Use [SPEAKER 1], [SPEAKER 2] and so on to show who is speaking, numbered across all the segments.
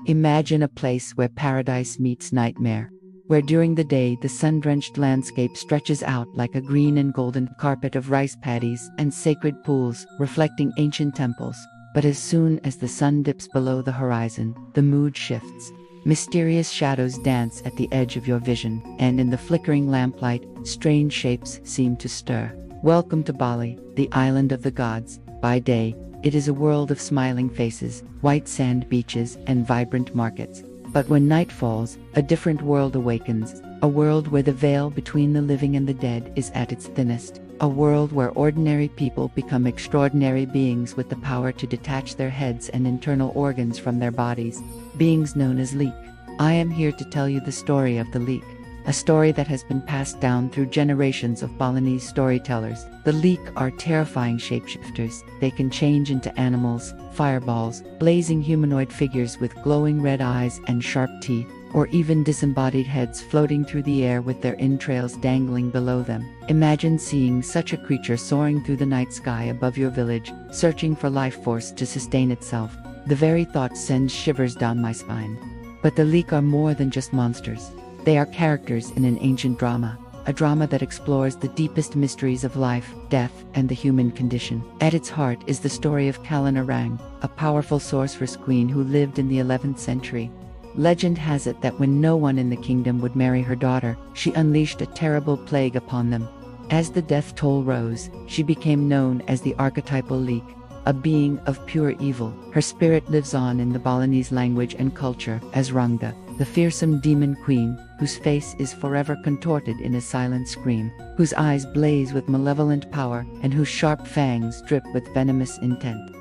[SPEAKER 1] Imagine a place where paradise meets nightmare, where during the day the sun-drenched landscape stretches out like a green and golden carpet of rice paddies and sacred pools reflecting ancient temples. But as soon as the sun dips below the horizon, the mood shifts. Mysterious shadows dance at the edge of your vision, and in the flickering lamplight, strange shapes seem to stir. Welcome to Bali, the island of the gods. By day, it is a world of smiling faces, white sand beaches, and vibrant markets. But when night falls, a different world awakens, a world where the veil between the living and the dead is at its thinnest, a world where ordinary people become extraordinary beings with the power to detach their heads and internal organs from their bodies, beings known as Leak. I am here to tell you the story of the Leak, a story that has been passed down through generations of Balinese storytellers. The Leak are terrifying shapeshifters. They can change into animals, fireballs, blazing humanoid figures with glowing red eyes and sharp teeth, or even disembodied heads floating through the air with their entrails dangling below them. Imagine seeing such a creature soaring through the night sky above your village, searching for life force to sustain itself. The very thought sends shivers down my spine. But the Leak are more than just monsters. They are characters in an ancient drama, a drama that explores the deepest mysteries of life, death, and the human condition. At its heart is the story of Calon Arang, a powerful sorceress-queen who lived in the 11th century. Legend has it that when no one in the kingdom would marry her daughter, she unleashed a terrible plague upon them. As the death toll rose, she became known as the archetypal Leak, a being of pure evil. Her spirit lives on in the Balinese language and culture as Rangda, the fearsome demon queen, whose face is forever contorted in a silent scream, whose eyes blaze with malevolent power, and whose sharp fangs drip with venomous intent.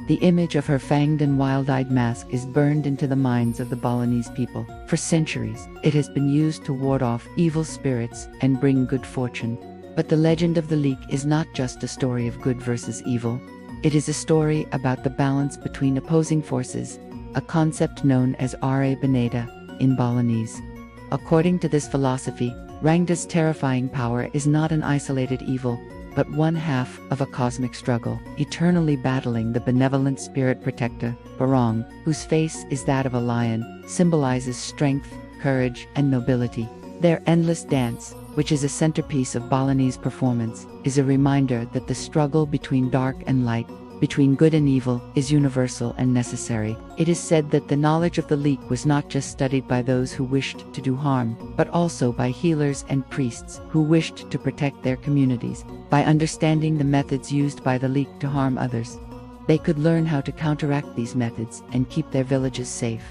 [SPEAKER 1] The image of her fanged and wild-eyed mask is burned into the minds of the Balinese people. For centuries, it has been used to ward off evil spirits and bring good fortune. But the legend of the Leak is not just a story of good versus evil. It is a story about the balance between opposing forces, a concept known as Ra Beneda in Balinese. According to this philosophy, Rangda's terrifying power is not an isolated evil, but one half of a cosmic struggle, eternally battling the benevolent spirit protector, Barong, whose face is that of a lion, symbolizes strength, courage, and nobility. Their endless dance, which is a centerpiece of Balinese performance, is a reminder that the struggle between dark and light, between good and evil, is universal and necessary. It is said that the knowledge of the Leak was not just studied by those who wished to do harm, but also by healers and priests who wished to protect their communities. By understanding the methods used by the Leak to harm others, they could learn how to counteract these methods and keep their villages safe.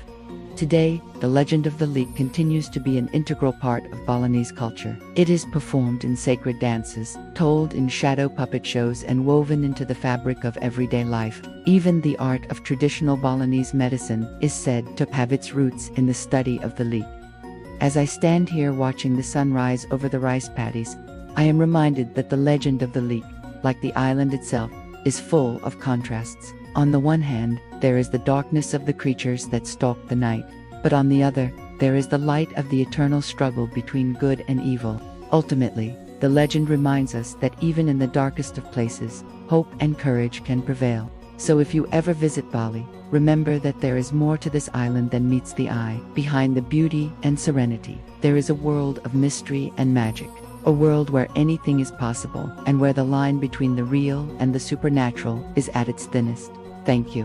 [SPEAKER 1] Today, the legend of the Leak continues to be an integral part of Balinese culture. It is performed in sacred dances, told in shadow puppet shows, and woven into the fabric of everyday life. Even the art of traditional Balinese medicine is said to have its roots in the study of the Leak. As I stand here watching the sun rise over the rice paddies, I am reminded that the legend of the Leak, like the island itself, is full of contrasts. On the one hand, there is the darkness of the creatures that stalk the night, but on the other, there is the light of the eternal struggle between good and evil. Ultimately, the legend reminds us that even in the darkest of places, hope and courage can prevail. So if you ever visit Bali, remember that there is more to this island than meets the eye. Behind the beauty and serenity, there is a world of mystery and magic, a world where anything is possible, and where the line between the real and the supernatural is at its thinnest. Thank you.